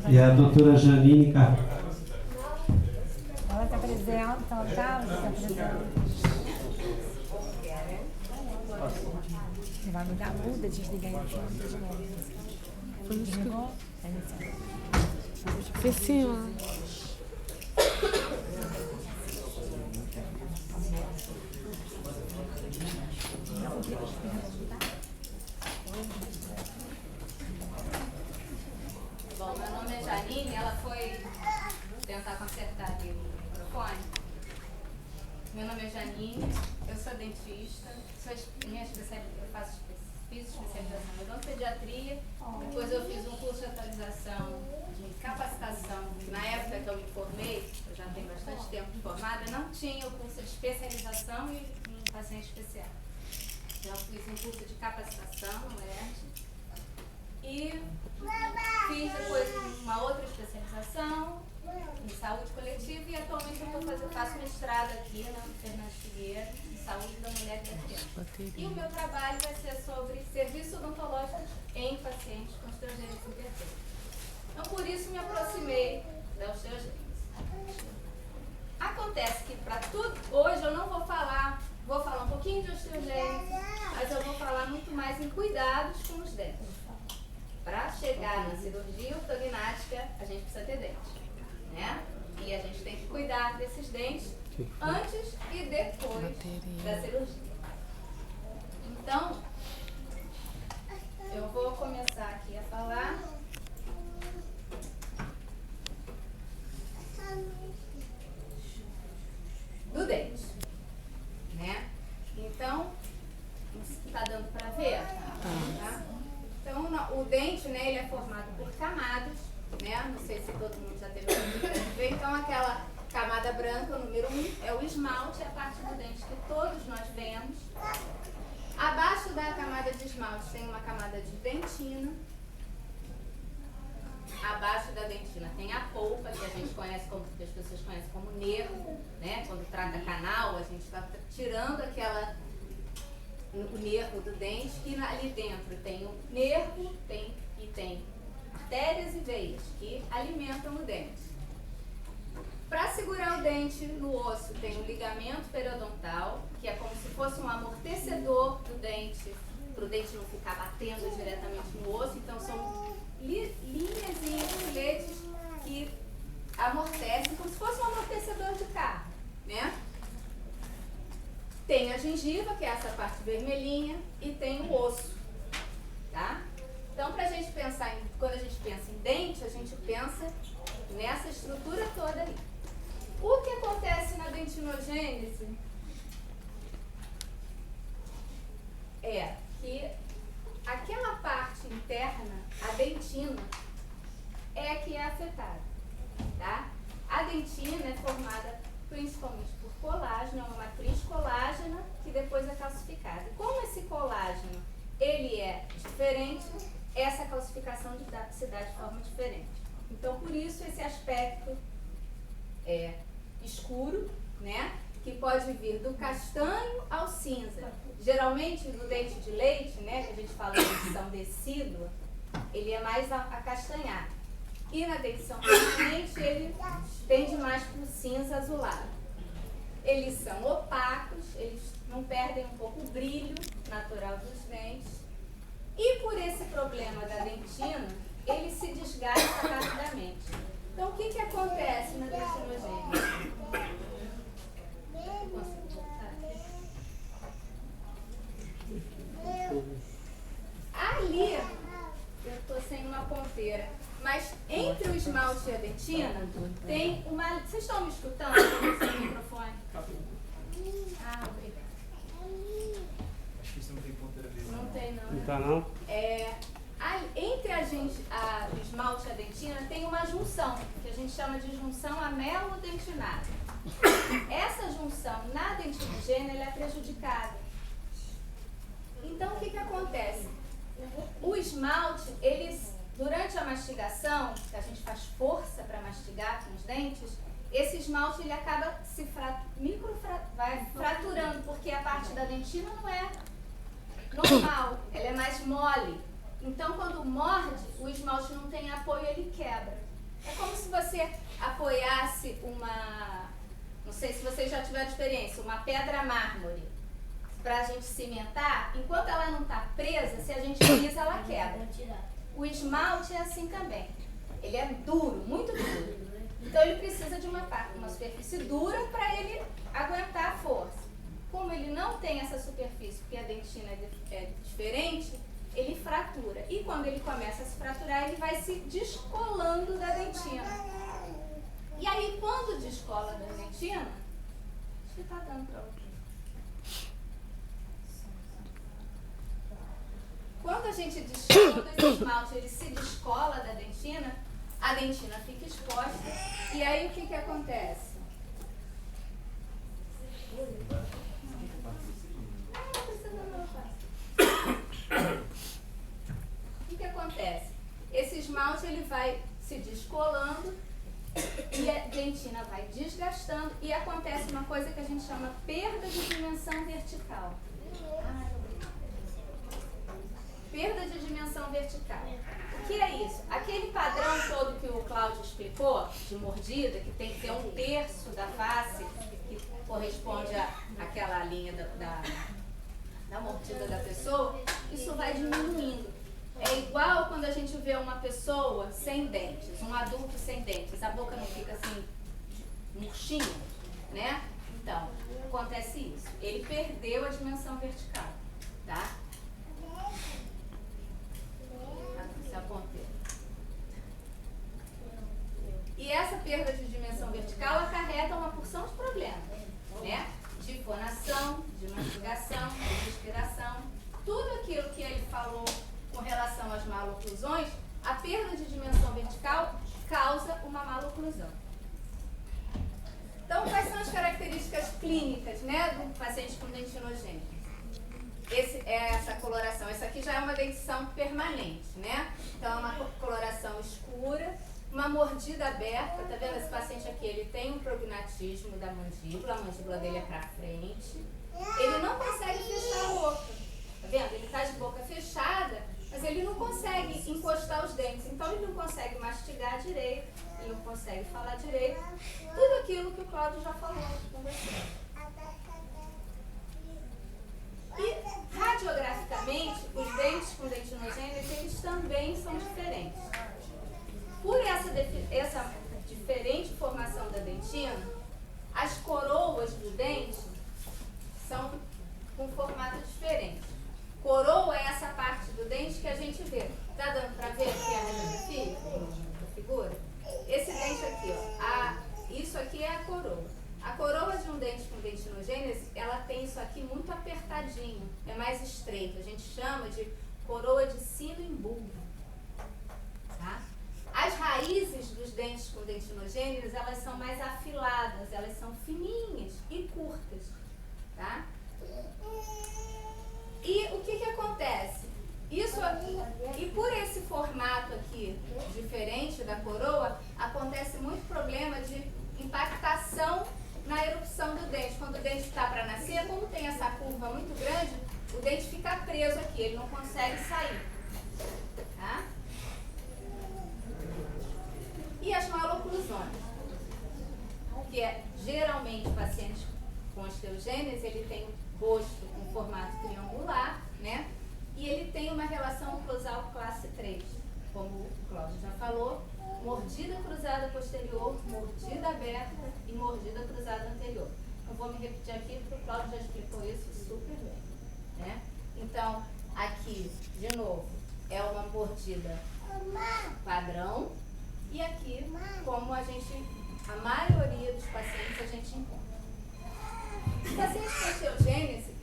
E a doutora Janine Carvalho. Ela está presente, ela está presente. Vai me dar muda, desligar e desligar de novo. Desligou? Péssimo. Bom, meu nome é Janine, ela foi tentar consertar ali o microfone. Meu nome é Janine, eu sou dentista, fiz especialização em odontopediatria, depois eu fiz um curso de atualização de capacitação. Na época que eu me formei, eu já tenho bastante tempo formada, não tinha o curso de especialização em paciente especial. Então eu fiz um curso de capacitação no LERJ e fiz depois uma outra especialização em saúde coletiva e atualmente eu faço mestrado aqui na Fernando Figueiredo em saúde da mulher e da criança. E o meu trabalho vai ser sobre serviços odontológicos em pacientes com osteogênese imperfeita. Então por isso me aproximei da osteogênese. Acontece que para tudo, hoje eu não vou falar um pouquinho de osteogênese, mas eu vou falar muito mais em cuidados com os dentes. Para chegar na cirurgia ortognática, a gente precisa ter dente, né? E a gente tem que cuidar desses dentes antes e depois da cirurgia. Então, eu vou começar aqui a falar do dente, né? Então, está dando para ver? Tá? Então, o dente, né, ele é formado por camadas, né? Não sei se todo mundo já teve a oportunidade de ver. Então, aquela camada branca, o número 1, é o esmalte, é a parte do dente que todos nós vemos. Abaixo da camada de esmalte tem uma camada de dentina. Abaixo da dentina tem a polpa, que a gente conhece como, que as pessoas conhecem como nervo, né? Quando trata canal, a gente está tirando o nervo do dente, e ali dentro tem o nervo, tem artérias e veias que alimentam o dente. Para segurar o dente no osso tem o ligamento periodontal, que é como se fosse um amortecedor do dente, para o dente não ficar batendo diretamente no osso. Então são linhas e filetes que amortecem, como se fosse um amortecedor de carro, né? Tem a gengiva, que é essa parte vermelhinha, e tem o osso, tá? Então, pra gente pensar quando a gente pensa em dente, a gente pensa nessa estrutura toda aí. O que acontece na dentinogênese é que aquela parte interna, a dentina, é que é afetada, tá? A dentina é formada principalmente por colágeno, é uma matriz colágena que depois é calcificada. Como esse colágeno ele é diferente, essa calcificação se dá de forma diferente. Então, por isso, esse aspecto é escuro, né? Que pode vir do castanho ao cinza. Geralmente, no dente de leite, né? Que a gente fala de dentição decídua, ele é mais acastanhado. E na dentição permanente, ele tende mais para o cinza azulado. Eles são opacos, eles não perdem um pouco o brilho natural dos dentes. E por esse problema da dentina, ele se desgasta rapidamente. Então, o que acontece na dentinogênese? Ali, eu estou sem uma ponteira, mas entre o esmalte e a dentina, tem uma... Vocês estão me escutando? Sem microfone? Ah, obrigada. Acho que isso não tem ponteira dele. Não tem, não. Não tá, não? Entre o esmalte e a dentina tem uma junção, que a gente chama de junção amelodentinada. Essa junção na dentinogênese ela é prejudicada. Então, o que acontece? O esmalte, durante a mastigação, que a gente faz força para mastigar com os dentes, esse esmalte ele acaba se vai fraturando, porque a parte da dentina não é normal, ela é mais mole. Então, quando morde, o esmalte não tem apoio, ele quebra. você apoiasse uma, não sei se vocês já tiveram experiência, uma pedra mármore para a gente cimentar, enquanto ela não está presa, se a gente pisa, ela quebra. O esmalte é assim também. Ele é duro, muito duro. Então ele precisa de uma superfície dura para ele aguentar a força. Como ele não tem essa superfície, porque a dentina é diferente, ele fratura. E quando ele começa a se fraturar, ele vai se descolando da dentina. E aí, quando descola da dentina, acho que está dando para ouvir. Quando a gente descola esse esmalte, ele se descola da dentina, a dentina fica exposta. E aí, o que acontece? O que acontece? Esse esmalte ele vai se descolando e a dentina vai desgastando e acontece uma coisa que a gente chama perda de dimensão vertical. Perda de dimensão vertical. O que é isso? Aquele padrão todo que o Cláudio explicou, de mordida, que tem que ter 1/3 da face, que corresponde àquela linha da mordida da pessoa, isso vai diminuindo. É igual quando a gente vê uma pessoa sem dentes, um adulto sem dentes, a boca não fica assim, murchinha, né? Então, acontece isso. Ele perdeu a dimensão vertical, tá? A ponteira. E essa perda de dimensão vertical acarreta uma porção de problemas, né? De fonação, de mastigação, de respiração, tudo aquilo que ele falou com relação às maloclusões, a perda de dimensão vertical causa uma maloclusão. Então, quais são as características clínicas, né, do paciente com dentinogênese? Essa coloração. Essa aqui já é uma dentição permanente, né? Então, é uma coloração escura, uma mordida aberta. Tá vendo? Esse paciente aqui, ele tem um prognatismo da mandíbula, a mandíbula dele é pra frente. Ele não consegue fechar a boca. Tá vendo? Ele tá de boca fechada, mas ele não consegue encostar os dentes. Então, ele não consegue mastigar direito, ele não consegue falar direito. Tudo aquilo que o Cláudio já falou com você. E, radiograficamente, os dentes com dentinogênese, eles também são diferentes. Por essa diferente formação da dentina, as coroas do dente são com formato diferente. Coroa é essa parte do dente que a gente vê. Tá dando para ver aqui a radiografia? A figura? Esse dente aqui, ó. Isso aqui é a coroa. A coroa de um dente com dentinogênese, ela tem isso aqui muito apertadinho, é mais estreito. A gente chama de coroa de sino em bulbo. Tá? As raízes dos dentes com dentinogênese, elas são mais afiladas, elas são fininhas e curtas. Tá? E o que acontece? Isso aqui, e por esse formato aqui diferente da coroa, acontece muito problema de impactação na erupção do dente. Quando o dente está para nascer, como tem essa curva muito grande, o dente fica preso aqui, ele não consegue sair. Tá? E as maloclusões, que é geralmente pacientes com osteogênese, ele tem um rosto com formato triangular, né? E ele tem uma relação oclusal classe 3, como o Cláudio já falou, mordida cruzada posterior, mordida aberta e mordida cruzada anterior. Não vou me repetir aqui porque o Cláudio já explicou isso super bem, né? Então, aqui, de novo, é uma mordida padrão e aqui, como a maioria dos pacientes a gente encontra. Os pacientes com osteogênese,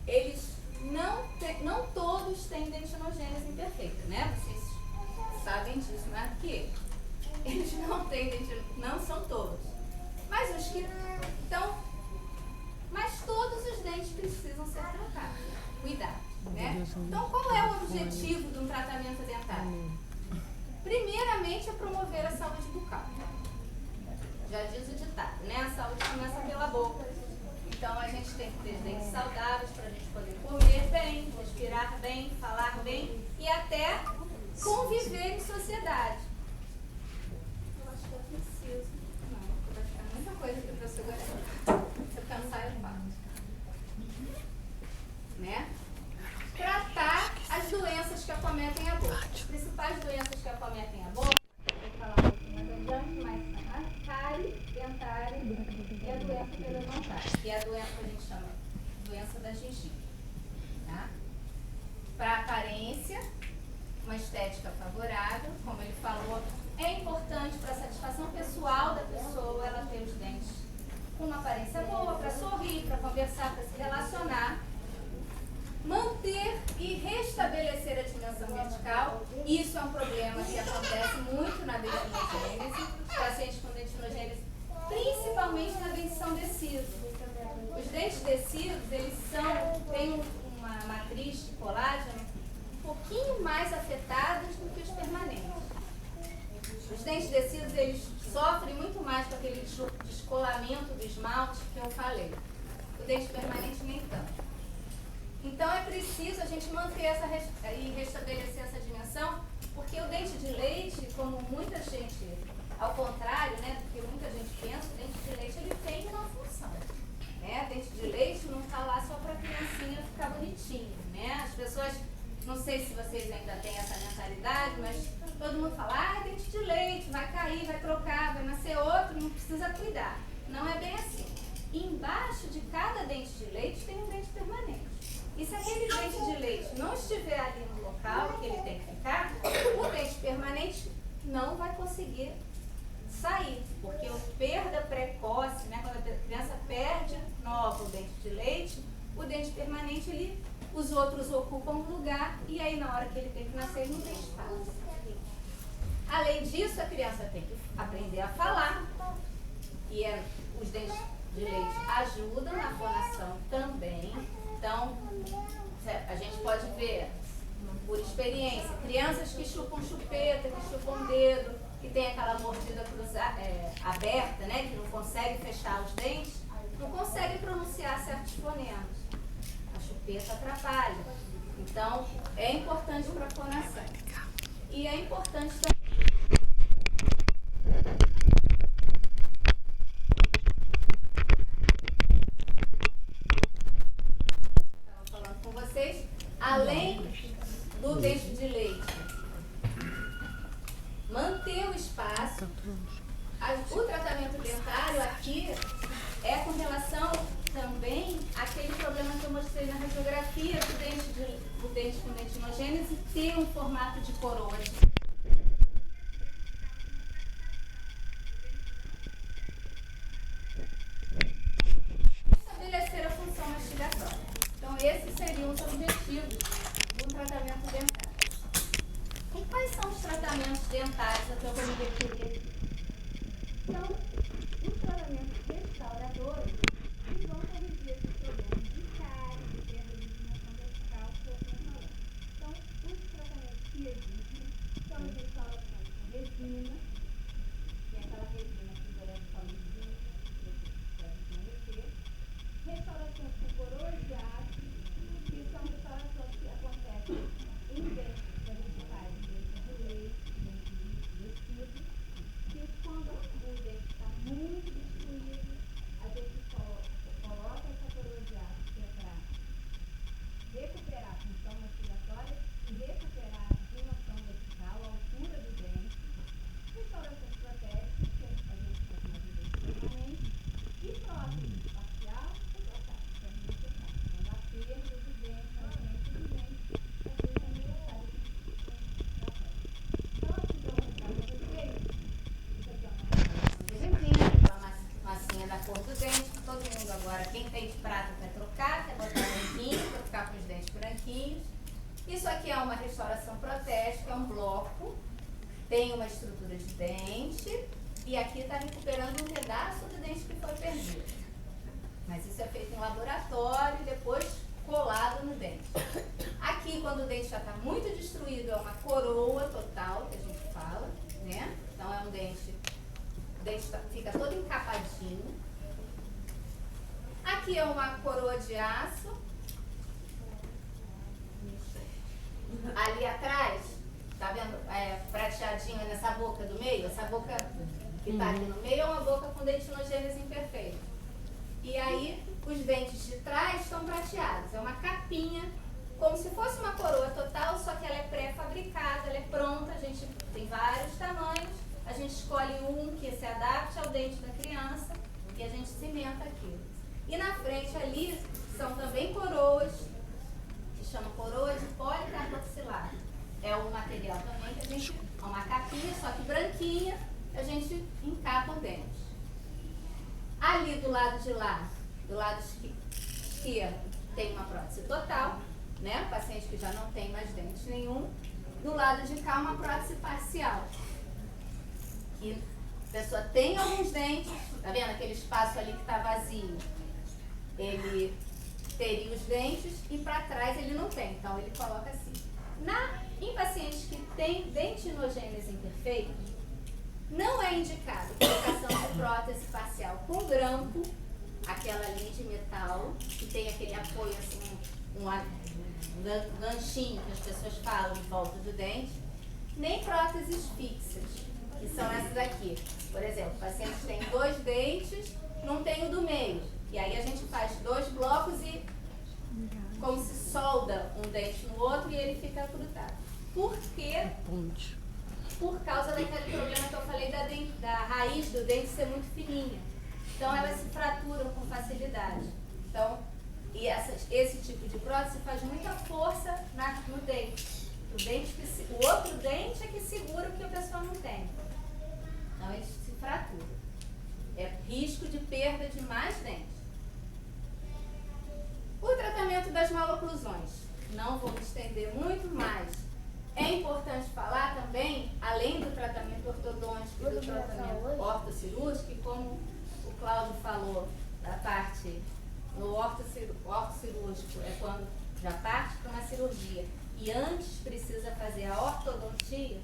eles não todos têm dentinogênese imperfeita, né? Vocês sabem disso mais do que eu. Eles não têm dentinogênese, não são todos. Mas os que... Então, mas todos os dentes precisam ser tratados, cuidados, né? Então, qual é o objetivo de um tratamento dentário? Primeiramente, é promover a saúde bucal. Já diz o ditado, né? A saúde começa pela boca. Então, a gente tem que ter dentes saudáveis para a gente poder comer bem, respirar bem, falar bem e até conviver em sociedade. Eu acho que aparência boa, para sorrir, para conversar, para se relacionar. Manter e restabelecer a dimensão vertical. Isso é um problema que acontece muito na dentinogênese, os pacientes com dentinogênese, principalmente na dentição decisa. Os dentes decisos, eles têm uma matriz de colágeno um pouquinho mais afetadas do que os permanentes. Os dentes decisos, eles sofrem muito mais com aquele descolamento do esmalte que eu falei. O dente permanente nem tanto. Então é preciso a gente manter e restabelecer essa dimensão, porque o dente de leite, como muita gente, ao contrário, né, do que muita gente pensa, o dente de leite ele tem uma função. Né? Dente de leite não está lá só para a criancinha ficar bonitinho. Né? As pessoas, não sei se vocês ainda têm essa mentalidade, mas todo mundo fala, dente de leite, vai cair, vai trocar, vai nascer outro, não precisa cuidar. Não é bem assim. Embaixo de cada dente de leite tem um dente permanente. E se aquele dente de leite não estiver ali no local que ele tem que ficar, o dente permanente não vai conseguir sair, porque a perda precoce, né, quando a criança perde novo dente de leite, o dente permanente, os outros ocupam o lugar e aí na hora que ele tem que nascer, ele não tem espaço. Além disso, a criança tem que aprender a falar, e os dentes de leite ajudam na fonação também. Então, a gente pode ver, por experiência, crianças que chupam chupeta, que chupam dedo, que tem aquela mordida aberta, né, que não consegue fechar os dentes, não consegue pronunciar certos fonemas. A chupeta atrapalha. Então, é importante para a fonação. E é importante também. Além do dente de leite, manter o espaço. O tratamento dentário aqui é com relação também àquele problema que eu mostrei na radiografia do dente com dentinogênese ter um formato de coroa. Estabelecer a função mastigatória. Então, esses seriam os objetivos do tratamento dentário. E quais são os tratamentos dentários? Eu vou me referir aqui. São os tratamentos restauradores que vão corrigir esses problemas de cárie, de perda de dimensão vertical que eu estou falando. Então, os tratamentos que existem são as restaurações com resina, que é aquela resina que endurece com a resina, que deve permanecer. Restaurações com coroas de aço, que são restaurações que acontecem em dentes verticais, dentes de leite, dentes de tecido, que quando o dente está muito destruído, a gente coloca essa coroa de aço que é para recuperar a função mastigatória e recuperar a dimensão vertical, a altura do dente. Restaurações protésicas, que a gente faz uma dente permanente, e prótese parcial ou total, que é necessário. Quando há perda de dente, aumento do dente, às vezes é necessário que então, aqui eu vou mostrar para vocês. Isso aqui é uma massinha da cor do dente, que todo mundo agora, quem tem de prata quer trocar, quer botar branquinho, para ficar com os dentes branquinhos. Isso aqui é uma restauração protética, é um bloco, tem uma estrutura de dente, e aqui está recuperando um pedaço do dente que foi perdido. Mas isso é feito em laboratório e depois colado no dente. Aqui, quando o dente já está muito destruído, é uma coroa total, que a gente fala, né? Então é um dente, o dente fica todo encapadinho. Aqui é uma coroa de aço. Ali atrás, tá vendo? Prateadinho nessa boca do meio, essa boca que está aqui no meio é uma boca com dentinogênese imperfeita. E aí, os dentes de trás estão prateados. É uma capinha, como se fosse uma coroa total, só que ela é pré-fabricada, ela é pronta, a gente tem vários tamanhos, a gente escolhe um que se adapte ao dente da criança e a gente cimenta aquilo. E na frente ali são também coroas, que chama coroa de policarboxilato. É um material também que a gente, uma capinha, só que branquinha, a gente encapa o dente. Ali do lado de lá, do lado esquerdo, tem uma prótese total, né? Paciente que já não tem mais dente nenhum. Do lado de cá, uma prótese parcial. Que a pessoa tem alguns dentes, tá vendo aquele espaço ali que está vazio? Ele teria os dentes e para trás ele não tem, então ele coloca assim. Em pacientes que têm dentinogênese imperfeita, não é indicado colocação de prótese facial com grampo, aquela linha de metal, que tem aquele apoio assim, um ganchinho que as pessoas falam em volta do dente, nem próteses fixas, que são essas aqui. Por exemplo, o paciente tem 2 dentes, não tem o do meio. E aí a gente faz 2 blocos e como se solda um dente no outro e ele fica grudado. Por quê? Por causa daquele problema que eu falei da raiz do dente ser muito fininha. Então elas se fraturam com facilidade. Então, esse tipo de prótese faz muita força no dente. O outro dente é que segura o que a pessoa não tem. Então eles se fraturam. É risco de perda de mais dentes. O tratamento das maloclusões. Não vou me estender muito, mas é importante falar também, além do tratamento ortodôntico e do tratamento ortocirúrgico, e como o Cláudio falou, da parte no ortocirúrgico é quando já parte para uma cirurgia e antes precisa fazer a ortodontia,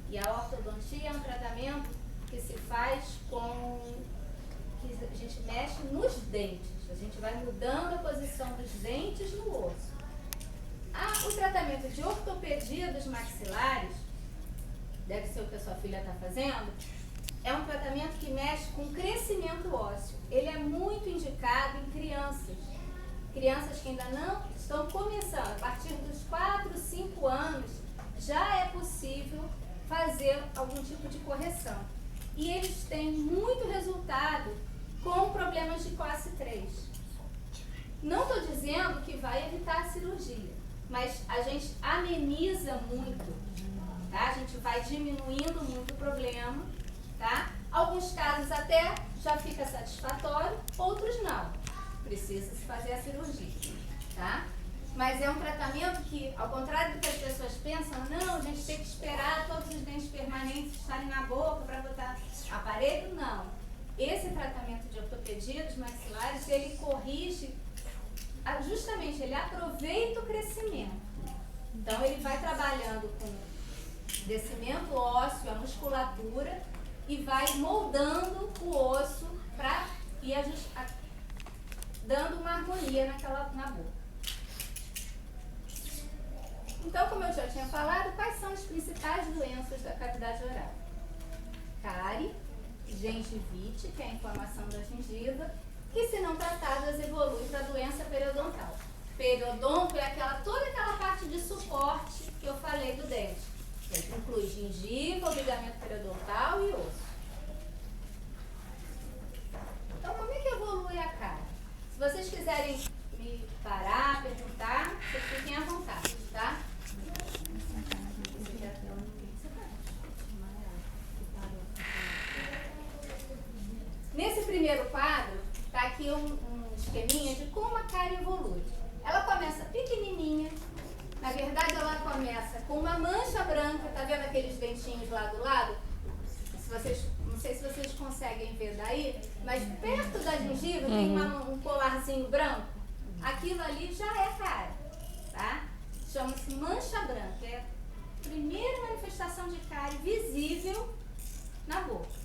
e a ortodontia é um tratamento que se faz que a gente mexe nos dentes, a gente vai mudando a posição dos dentes no osso. O tratamento de ortopedia dos maxilares, deve ser o que a sua filha está fazendo, é um tratamento que mexe com o crescimento ósseo. Ele é muito indicado em crianças que ainda não estão começando. A partir dos 4, 5 anos, já é possível fazer algum tipo de correção. E eles têm muito resultado com problemas de classe 3. Não estou dizendo que vai evitar a cirurgia, mas a gente ameniza muito, tá? A gente vai diminuindo muito o problema, tá? Alguns casos até já fica satisfatório, outros não. Precisa se fazer a cirurgia, tá? Mas é um tratamento que, ao contrário do que as pessoas pensam, não, a gente tem que esperar todos os dentes permanentes estarem na boca para botar aparelho, não. Esse tratamento de ortopedia dos maxilares, ele corrige, justamente, ele aproveita o crescimento. Então, ele vai trabalhando com descimento ósseo, a musculatura, e vai moldando o osso para ir dando uma harmonia na boca. Então, como eu já tinha falado, quais são as principais doenças da cavidade oral? Cárie, gengivite, que é a inflamação da gengiva, que se não tratadas evolui para a doença periodontal. Periodonto é toda aquela parte de suporte que eu falei do dente. Ele inclui gengiva, o ligamento periodontal e osso. Então, como é que evolui a cárie? Se vocês quiserem me parar, perguntar, vocês fiquem à vontade, tá? Nesse primeiro quadro, está aqui um esqueminha de como a cárie evolui. Ela começa pequenininha, na verdade ela começa com uma mancha branca, tá vendo aqueles dentinhos lá do lado? Não sei se vocês conseguem ver daí, mas perto da gengiva tem um colarzinho branco. Aquilo ali já é cárie, tá? Chama-se mancha branca, é a primeira manifestação de cárie visível na boca.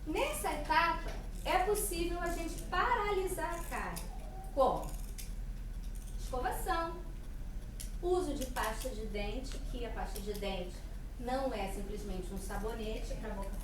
Nessa etapa, é possível a gente paralisar a cárie. Como? Escovação, uso de pasta de dente, que a pasta de dente não é simplesmente um sabonete para a boca ficar